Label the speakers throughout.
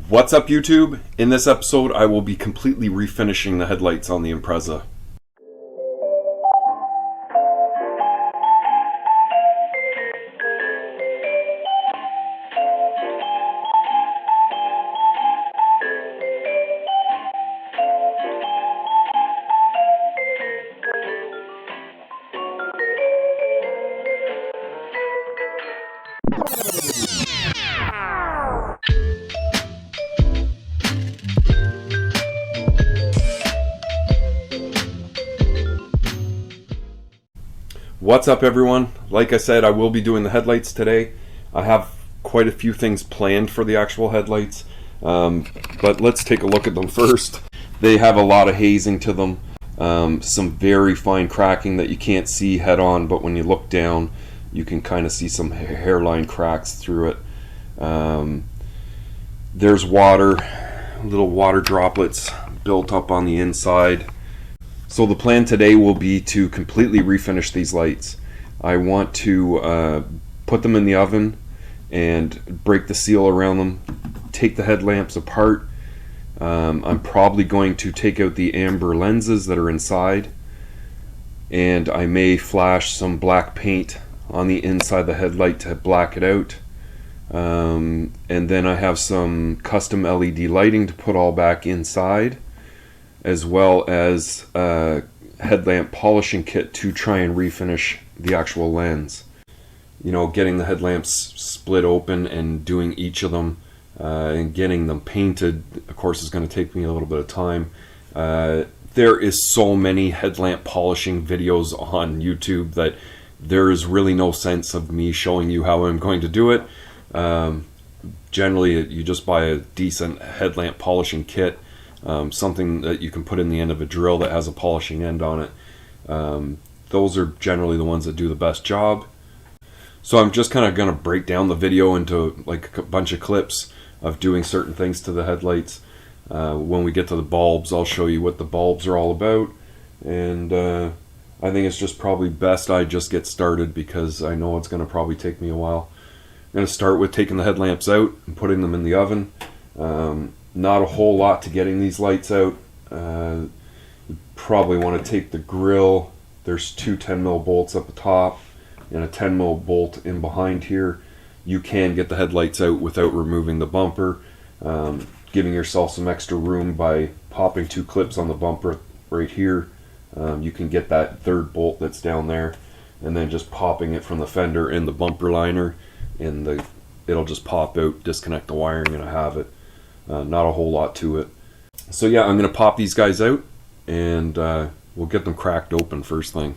Speaker 1: What's up, YouTube? In this episode, I will be completely refinishing the headlights on the Impreza. What's up, everyone? Like I said, I will be doing the headlights today. I have quite a few things planned for the actual headlights, but let's take a look at them first. They have a lot of hazing to them, some very fine cracking that you can't see head on, but when you look down you can kind of see some hairline cracks through it. There's water, little water droplets built up on the inside. So the plan today will be to completely refinish these lights. I want to put them in the oven and break the seal around them, take the headlamps apart. I'm probably going to take out the amber lenses that are inside, and I may flash some black paint on the inside of the headlight to black it out. And then I have some custom LED lighting to put all back inside, as well as a headlamp polishing kit to try and refinish the actual lens. You know, getting the headlamps split open and doing each of them and getting them painted, of course, is going to take me a little bit of time. There is so many headlamp polishing videos on YouTube that there is really no sense of me showing you how I'm going to do it. Generally, you just buy a decent headlamp polishing kit. Something that you can put in the end of a drill that has a polishing end on it. Those are generally the ones that do the best job. So I'm just kind of going to break down the video into like a bunch of clips of doing certain things to the headlights. When we get to the bulbs, I'll show you what the bulbs are all about, and I think it's just probably best I just get started because I know it's going to probably take me a while. I'm going to start with taking the headlamps out and putting them in the oven. Not a whole lot to getting these lights out. You probably want to take the grill. There's two 10mm bolts up the top and a 10mm bolt in behind here. You can get the headlights out without removing the bumper, giving yourself some extra room by popping two clips on the bumper right here. You can get that third bolt that's down there and then just popping it from the fender and the bumper liner, and it'll just pop out, disconnect the wiring, and I have it. Not a whole lot to it. So yeah, I'm going to pop these guys out and we'll get them cracked open first thing.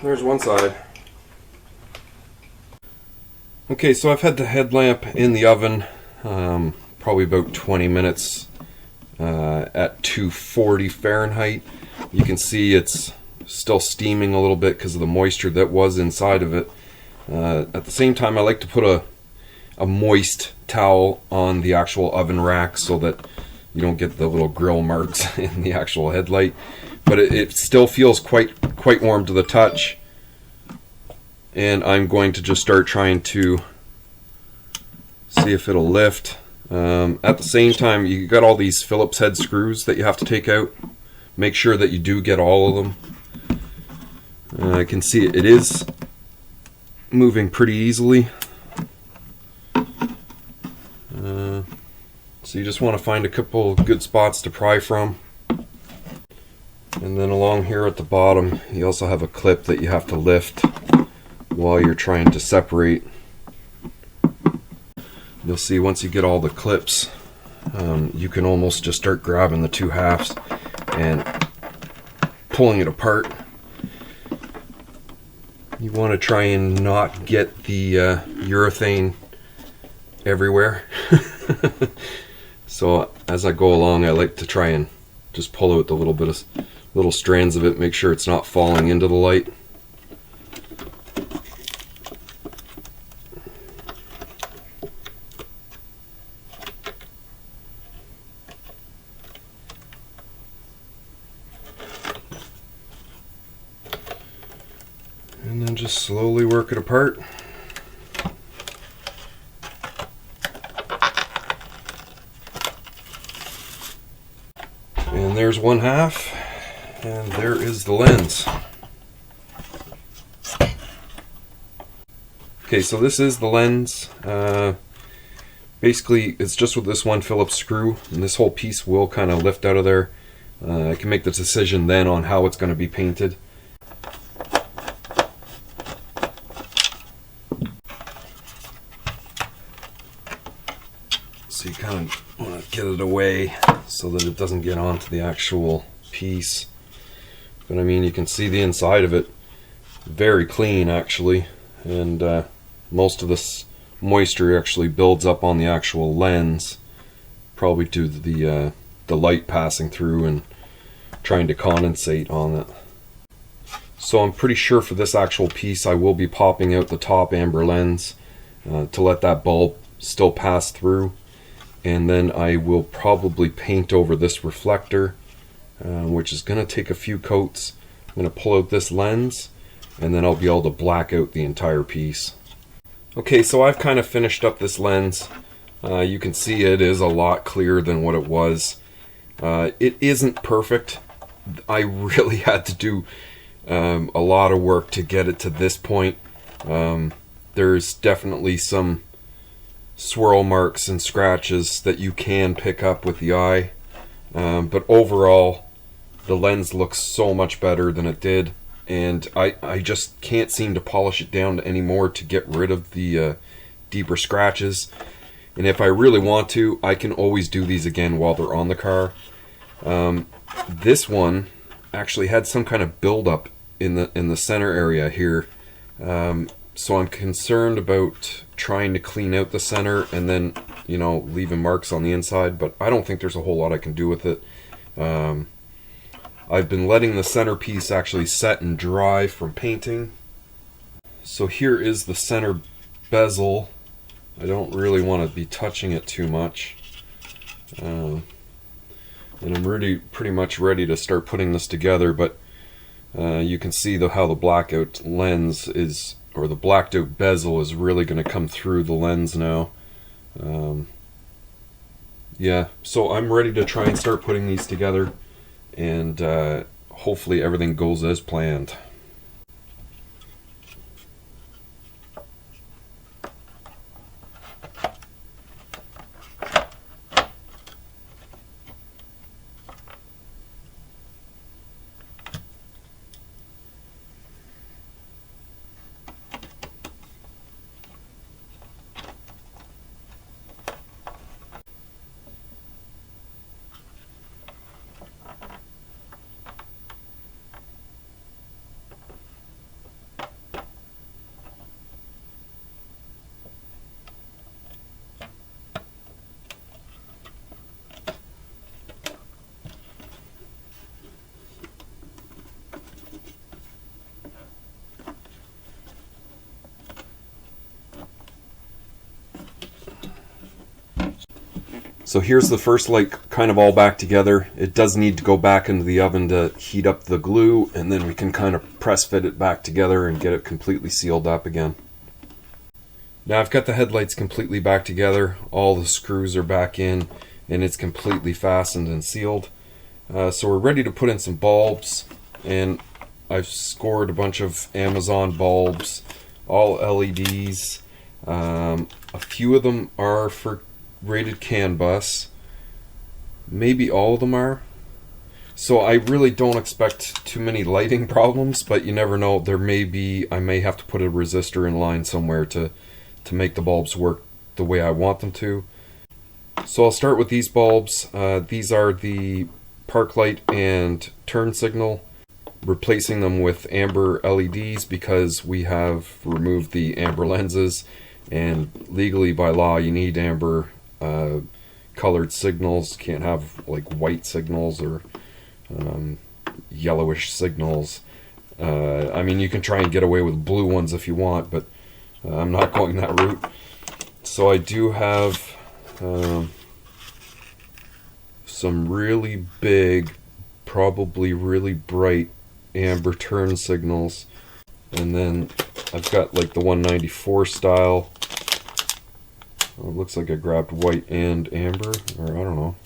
Speaker 1: There's one side. Okay, so I've had the headlamp in the oven probably about 20 minutes at 240 Fahrenheit. You can see it's still steaming a little bit because of the moisture that was inside of it. At the same time, I like to put a moist towel on the actual oven rack so that you don't get the little grill marks in the actual headlight. But it still feels quite warm to the touch, and I'm going to just start trying to see if it'll lift. At the same time, you got all these Phillips head screws that you have to take out. Make sure that you do get all of them. I can see it is moving pretty easily. So you just want to find a couple good spots to pry from. And then along here at the bottom, you also have a clip that you have to lift while you're trying to separate. You'll see once you get all the clips, you can almost just start grabbing the two halves and pulling it apart. You want to try and not get the urethane everywhere. So as I go along, I like to try and just pull out the little strands of it, make sure it's not falling into the light. And then just slowly work it apart. And there's one half, and there is the lens. Okay, so this is the lens. Basically, it's just with this one Phillips screw, and this whole piece will kind of lift out of there. I can make the decision then on how it's going to be painted. So you kind of want to get it away so that it doesn't get onto the actual piece. But I mean, you can see the inside of it, very clean actually, and most of this moisture actually builds up on the actual lens, probably due to the light passing through and trying to condensate on it. So I'm pretty sure for this actual piece I will be popping out the top amber lens to let that bulb still pass through. And then I will probably paint over this reflector, which is going to take a few coats. I'm going to pull out this lens, and then I'll be able to black out the entire piece. Okay, so I've kind of finished up this lens. You can see it is a lot clearer than what it was. It isn't perfect. I really had to do a lot of work to get it to this point. There's definitely some swirl marks and scratches that you can pick up with the eye, but overall the lens looks so much better than it did, and I just can't seem to polish it down anymore to get rid of the deeper scratches. And if I really want to, I can always do these again while they're on the car. This one actually had some kind of buildup in the center area here, so I'm concerned about trying to clean out the center and then, you know, leaving marks on the inside, but I don't think there's a whole lot I can do with it. I've been letting the centerpiece actually set and dry from painting. So here is the center bezel. I don't really want to be touching it too much. And I'm pretty much ready to start putting this together, but you can see how the blackout lens is, or the blacked out bezel is really going to come through the lens now. Yeah, so I'm ready to try and start putting these together, and hopefully everything goes as planned. So here's the first light kind of all back together. It does need to go back into the oven to heat up the glue, and then we can kind of press fit it back together and get it completely sealed up again. Now I've got the headlights completely back together. All the screws are back in, and it's completely fastened and sealed. So we're ready to put in some bulbs, and I've scored a bunch of Amazon bulbs, all LEDs. A few of them are for rated CAN bus. Maybe all of them are. So I really don't expect too many lighting problems, but you never know. I may have to put a resistor in line somewhere to make the bulbs work the way I want them to. So I'll start with these bulbs. These are the park light and turn signal, replacing them with amber LEDs because we have removed the amber lenses, and legally by law you need amber colored signals. Can't have like white signals or yellowish signals. I mean, you can try and get away with blue ones if you want, but I'm not going that route. So I do have some really big, probably really bright amber turn signals, and then I've got like the 194 style. Well, it looks like I grabbed white and amber, or I don't know.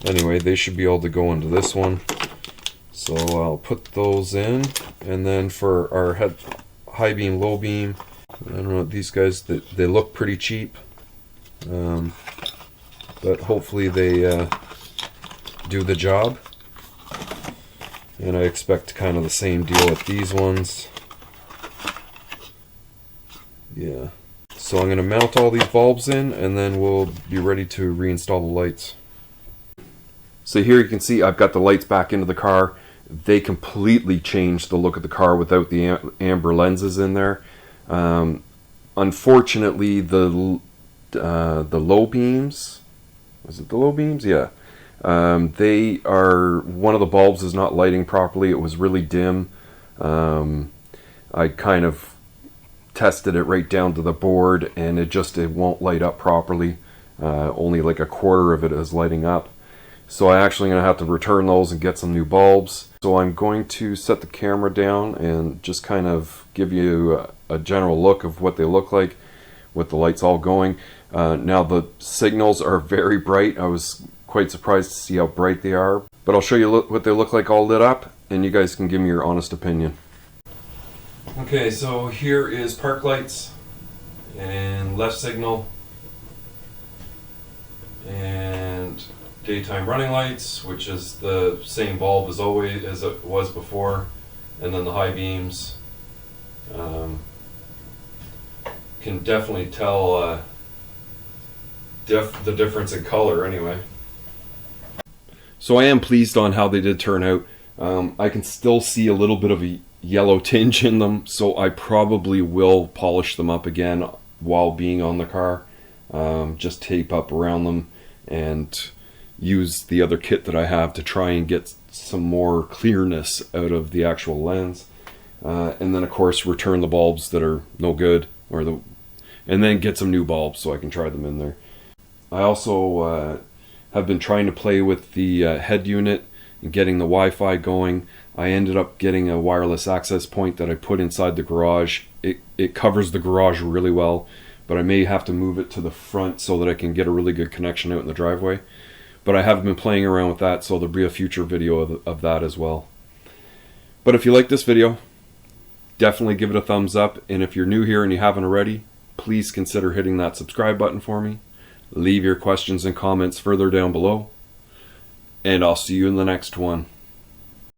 Speaker 1: Anyway, they should be able to go into this one. So I'll put those in, and then for our high beam, low beam, I don't know, these guys, they look pretty cheap, but hopefully they do the job. And I expect kind of the same deal with these ones. Yeah. So I'm going to mount all these bulbs in, and then we'll be ready to reinstall the lights. So here you can see I've got the lights back into the car. They completely changed the look of the car without the amber lenses in there. Unfortunately, the low beams, was it the low beams? Yeah. They are, one of the bulbs is not lighting properly. It was really dim. I kind of tested it right down to the board, and it won't light up properly. Only like a quarter of it is lighting up. So I'm actually going to have to return those and get some new bulbs. So I'm going to set the camera down and just kind of give you a general look of what they look like with the lights all going. Now the signals are very bright. I was quite surprised to see how bright they are, but I'll show you what they look like all lit up, and you guys can give me your honest opinion. Okay, so here is park lights and left signal and daytime running lights, which is the same bulb as always as it was before, and then the high beams. Can definitely tell the difference in color anyway. So I am pleased on how they did turn out. I can still see a little bit of a yellow tinge in them, so I probably will polish them up again while being on the car. Just tape up around them and use the other kit that I have to try and get some more clearness out of the actual lens. And then of course return the bulbs that are no good, and then get some new bulbs so I can try them in there. I also have been trying to play with the head unit and getting the Wi-Fi going. I ended up getting a wireless access point that I put inside the garage. It covers the garage really well, but I may have to move it to the front so that I can get a really good connection out in the driveway. But I have been playing around with that, so there'll be a future video of that as well. But if you like this video, definitely give it a thumbs up, and if you're new here and you haven't already, please consider hitting that subscribe button for me. Leave your questions and comments further down below, and I'll see you in the next one.